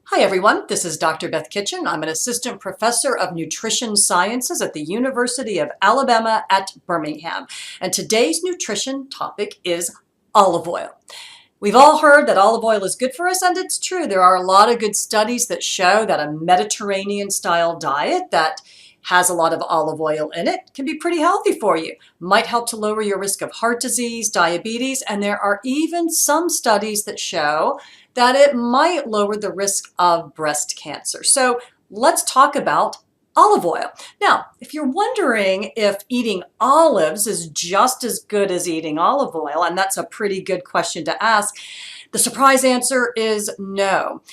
Hi everyone, this is Dr. Beth Kitchin. I'm an assistant professor of nutrition sciences at the University of Alabama at Birmingham. And today's nutrition topic is olive oil. We've all heard that olive oil is good for us, and it's true. There are a lot of good studies that show that a Mediterranean style diet that has a lot of olive oil in it can be pretty healthy for you. Might help to lower your risk of heart disease, diabetes, and there are even some studies that show that it might lower the risk of breast cancer. So let's talk about olive oil. Now, if you're wondering if eating olives is just as good as eating olive oil, and that's a pretty good question to ask, the surprise answer is no,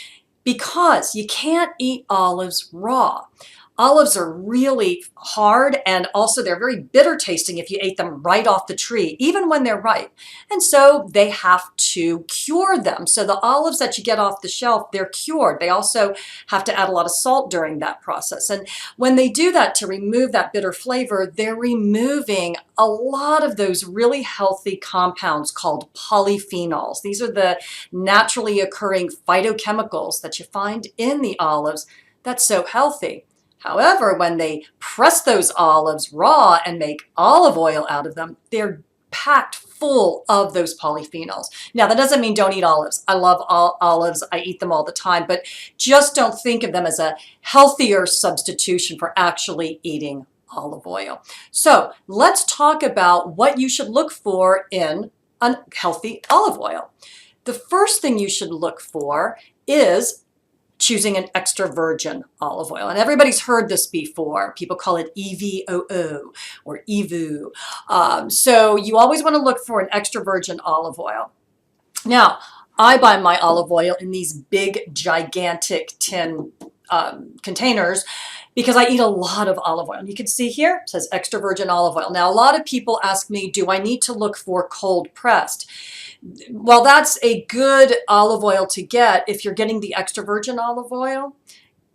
because you can't eat olives raw. Olives are really hard, and also they're very bitter tasting if you ate them right off the tree, even when they're ripe. And so they have to cure them. So the olives that you get off the shelf, they're cured. They also have to add a lot of salt during that process. And when they do that to remove that bitter flavor, they're removing a lot of those really healthy compounds called polyphenols. These are the naturally occurring phytochemicals that you find in the olives that's so healthy. However, when they press those olives raw and make olive oil out of them, they're packed full of those polyphenols. Now, that doesn't mean don't eat olives. I love olives. I eat them all the time, but just don't think of them as a healthier substitution for actually eating olive oil. So let's talk about what you should look for in unhealthy olive oil. The first thing you should look for is choosing an extra virgin olive oil. And everybody's heard this before. People call it EVOO or EVU. So you always want to look for an extra virgin olive oil. Now, I buy my olive oil in these big, gigantic tin containers because I eat a lot of olive oil. And you can see here, it says extra virgin olive oil. Now, a lot of people ask me, do I need to look for cold pressed? Well, that's a good olive oil to get. If you're getting the extra virgin olive oil,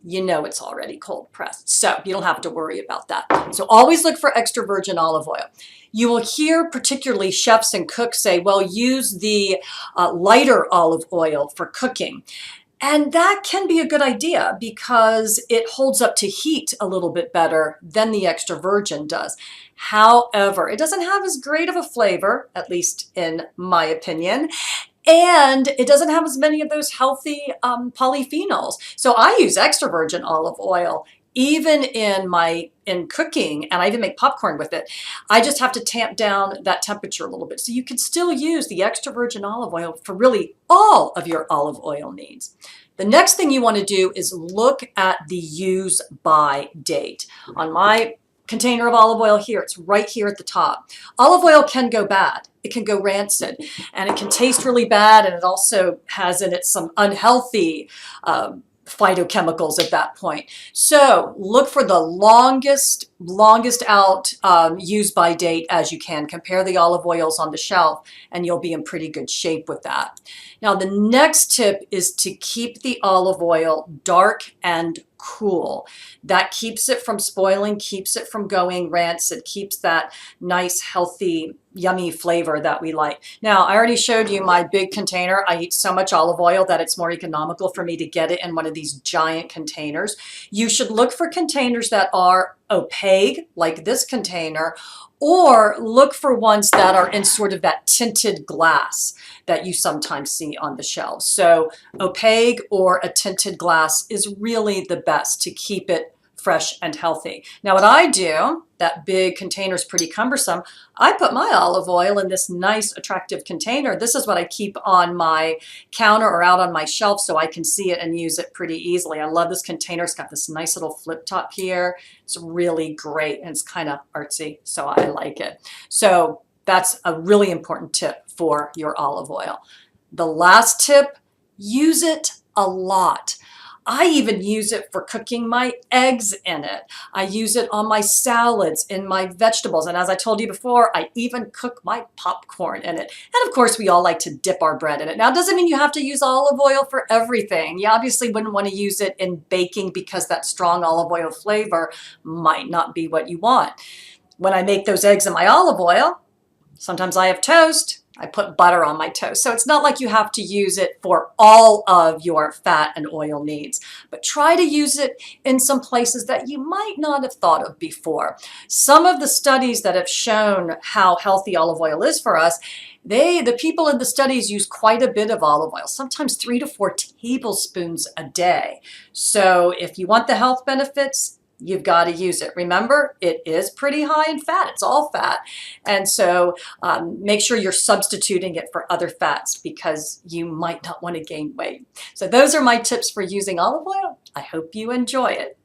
you know it's already cold pressed. So you don't have to worry about that. So always look for extra virgin olive oil. You will hear particularly chefs and cooks say, well, use the lighter olive oil for cooking. And that can be a good idea because it holds up to heat a little bit better than the extra virgin does. However, it doesn't have as great of a flavor, at least in my opinion, and it doesn't have as many of those healthy polyphenols. So I use extra virgin olive oil even in cooking, and I even make popcorn with it. I just have to tamp down that temperature a little bit. So you can still use the extra virgin olive oil for really all of your olive oil needs. The next thing you want to do is look at the use by date. On my container of olive oil here, it's right here at the top. Olive oil can go bad. It can go rancid, and it can taste really bad, and it also has in it some unhealthy phytochemicals at that point. So look for the longest out use by date as you can. Compare the olive oils on the shelf and you'll be in pretty good shape with that. Now the next tip is to keep the olive oil dark and cool. That keeps it from spoiling, keeps it from going rancid, keeps that nice, healthy, yummy flavor that we like. Now, I already showed you my big container. I eat so much olive oil that it's more economical for me to get it in one of these giant containers. You should look for containers that are opaque, like this container, or look for ones that are in sort of that tinted glass that you sometimes see on the shelves. So opaque or a tinted glass is really the best to keep it fresh and healthy. Now what I do, that big container is pretty cumbersome, I put my olive oil in this nice attractive container. This is what I keep on my counter or out on my shelf so I can see it and use it pretty easily. I love this container. It's got this nice little flip top here. It's really great and it's kind of artsy, so I like it. So that's a really important tip for your olive oil. The last tip, use it a lot. I even use it for cooking my eggs in it. I use it on my salads, in my vegetables. And as I told you before, I even cook my popcorn in it. And of course, we all like to dip our bread in it. Now, it doesn't mean you have to use olive oil for everything. You obviously wouldn't want to use it in baking because that strong olive oil flavor might not be what you want. When I make those eggs in my olive oil, sometimes I have toast. I put butter on my toast. So it's not like you have to use it for all of your fat and oil needs, but try to use it in some places that you might not have thought of before. Some of the studies that have shown how healthy olive oil is for us, the people in the studies use quite a bit of olive oil, sometimes 3 to 4 tablespoons a day. So if you want the health benefits, you've got to use it. Remember, it is pretty high in fat. It's all fat. And so make sure you're substituting it for other fats because you might not want to gain weight. So those are my tips for using olive oil. I hope you enjoy it.